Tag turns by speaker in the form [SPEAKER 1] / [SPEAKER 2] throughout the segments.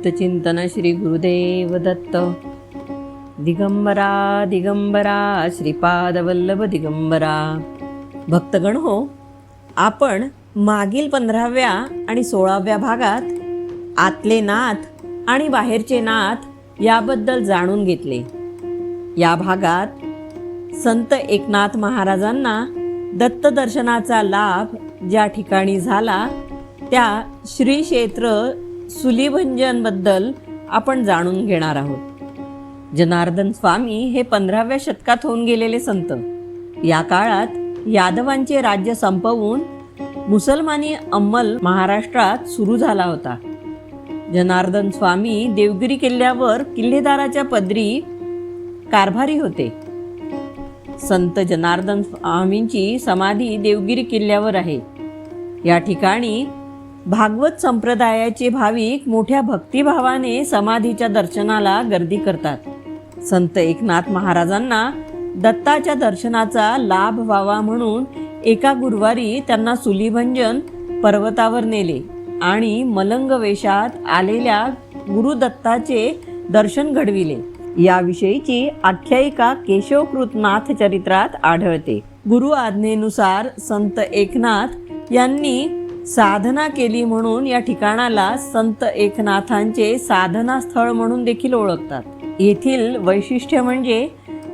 [SPEAKER 1] अवधूतचिंतन श्री गुरुदेव दत्त. दिगंबरा दिगंबरा श्रीपादवल्लभ दिगंबरा. भक्तगण हो, आपण मागील 15व्या आणि 16व्या भागात आतले नाथ आणि बाहेरचे नाथ याबद्दल जाणून घेतले. या भागात संत एकनाथ महाराजांना दत्त दर्शनाचा लाभ ज्या ठिकाणी झाला त्या श्री क्षेत्र सुलीभंजनबद्दल आपण जाणून घेणार आहोत. जनार्दन स्वामी हे 15व्या शतकात होऊन गेलेले संत. या काळात यादवांचे राज्य संपवून मुसलमानी अंमल महाराष्ट्रात सुरू झाला होता. जनार्दन स्वामी देवगिरी किल्ल्यावर किल्लेदाराच्या पदरी कारभारी होते. संत जनार्दन स्वामींची समाधी देवगिरी किल्ल्यावर आहे. या ठिकाणी भागवत संप्रदायाचे भाविक मोठ्या भक्तिभावाने समाधीच्या दर्शनाला गर्दी करतात. संत एकनाथ महाराजांना दत्ताच्या दर्शनाचा लाभ व्हावा म्हणून एका गुरुवारी त्यांना सुलीभंजन पर्वतावर नेले आणि मलंग वेशात आलेल्या गुरुदत्ताचे दर्शन घडविले. याविषयीची आख्यायिका केशवकृत नाथ चरित्रात आढळते. गुरु आज्ञेनुसार संत एकनाथ यांनी साधना केली म्हणून या ठिकाणाला संत एकनाथांचे साधना स्थळ म्हणून देखील ओळखतात. येथील वैशिष्ट्य म्हणजे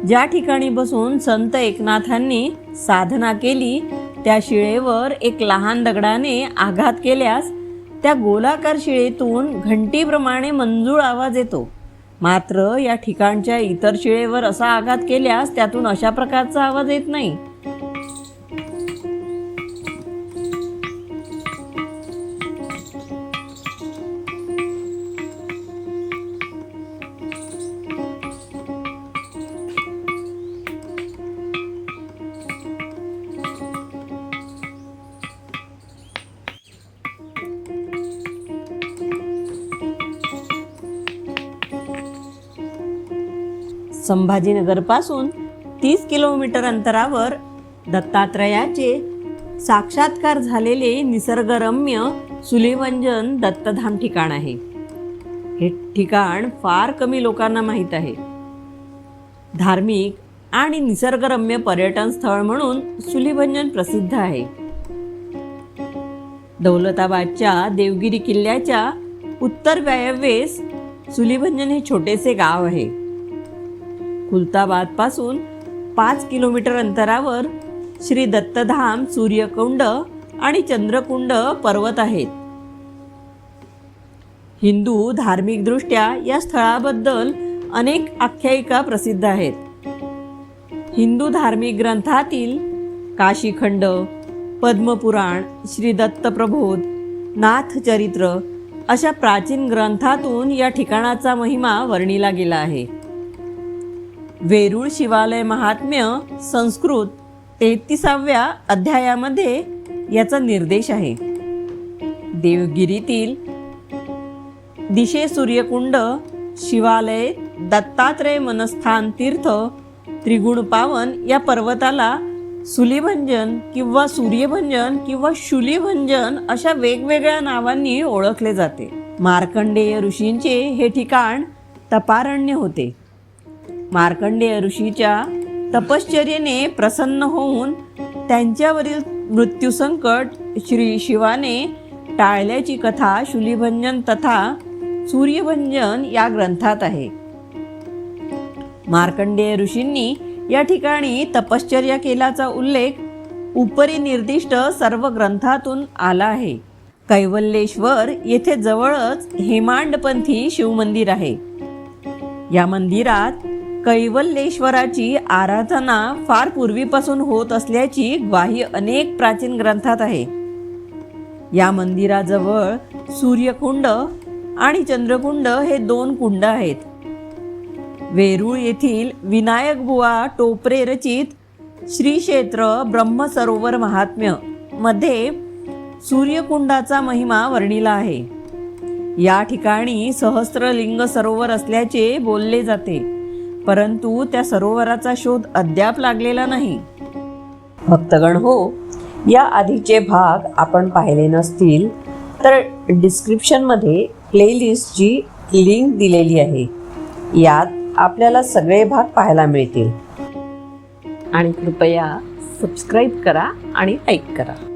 [SPEAKER 1] ज्या ठिकाणी बसून संत एकनाथांनी साधना केली त्या शिळेवर एक लहान दगडाने आघात केल्यास त्या गोलाकार शिळेतून घंटीप्रमाणे मंजूळ आवाज येतो. मात्र या ठिकाणच्या इतर शिळेवर असा आघात केल्यास त्यातून अशा प्रकारचा आवाज येत नाही. संभाजीनगरपासून 30 किलोमीटर अंतरावर दत्तात्रयाचे साक्षात्कार झालेले निसर्गरम्य सुलीभंजन दत्तधाम ठिकाण आहे. हे ठिकाण फार कमी लोकांना माहीत आहे. धार्मिक आणि निसर्गरम्य पर्यटन स्थळ म्हणून सुलीभंजन प्रसिद्ध आहे. दौलताबादच्या देवगिरी किल्ल्याच्या उत्तर वायव्येस सुलीभंजन हे छोटेसे गाव आहे. खुलताबाद पासून 5 किलोमीटर अंतरावर श्री दत्तधाम, सूर्यकुंड आणि चंद्रकुंड पर्वत आहेत. हिंदू धार्मिक दृष्ट्या या स्थळाबद्दल अनेक आख्यायिका प्रसिद्ध आहेत. हिंदू धार्मिक ग्रंथातील काशीखंड, पद्मपुराण, श्री दत्त प्रबोध, नाथ चरित्र अशा प्राचीन ग्रंथातून या ठिकाणाचा महिमा वर्णिला गेला आहे. वेरूळ शिवालय महात्म्य संस्कृत 33व्या अध्यायामध्ये याचा निर्देश आहे. देवगिरीतील दिशे सूर्यकुंड, शिवालय, दत्तात्रय मनस्थान तीर्थ, त्रिगुण पावन या पर्वताला सुलीभंजन किंवा सूर्यभंजन किंवा शुलीभंजन अशा वेगवेगळ्या नावांनी ओळखले जाते. मार्कंडेय ऋषींचे हे ठिकाण तपारण्य होते. मार्कंडेय ऋषीच्या तपश्चर्येने प्रसन्न होऊन त्यांच्यावरील मृत्यू संकट श्री शिवाने टाळल्याची कथा शुलीभंजन तथा सूर्यभंजन या ग्रंथात आहे. मार्कंडेय ऋषींनी या ठिकाणी तपश्चर्या केल्याचा उल्लेख उपरी निर्दिष्ट सर्व ग्रंथातून आला आहे. कैवल्येश्वर येथे जवळच हेमांडपंथी शिवमंदिर आहे. या मंदिरात कैवल्येश्वराची आराधना फार पूर्वीपासून होत असल्याची ग्वाही अनेक प्राचीन ग्रंथात आहे. या मंदिराजवळ सूर्यकुंड आणि चंद्रकुंड हे 2 कुंड आहेत. वेरूळ येथील विनायक बुवा टोपरे रचित श्री क्षेत्र ब्रह्मसरोवर महात्म्य मध्ये सूर्यकुंडाचा महिमा वर्णिला आहे. या ठिकाणी सहस्त्रलिंग सरोवर असल्याचे बोलले जाते, परंतु त्या सरोवराचा शोध अद्याप लागलेला नाही. भक्तगण हो, या आधीचे भाग आपण पाहिले नसतील तर डिस्क्रिप्शनमध्ये प्लेलिस्टची लिंक दिलेली आहे. यात आपल्याला सगळे भाग पाहायला मिळतील. आणि कृपया सबस्क्राईब करा आणि लाईक करा.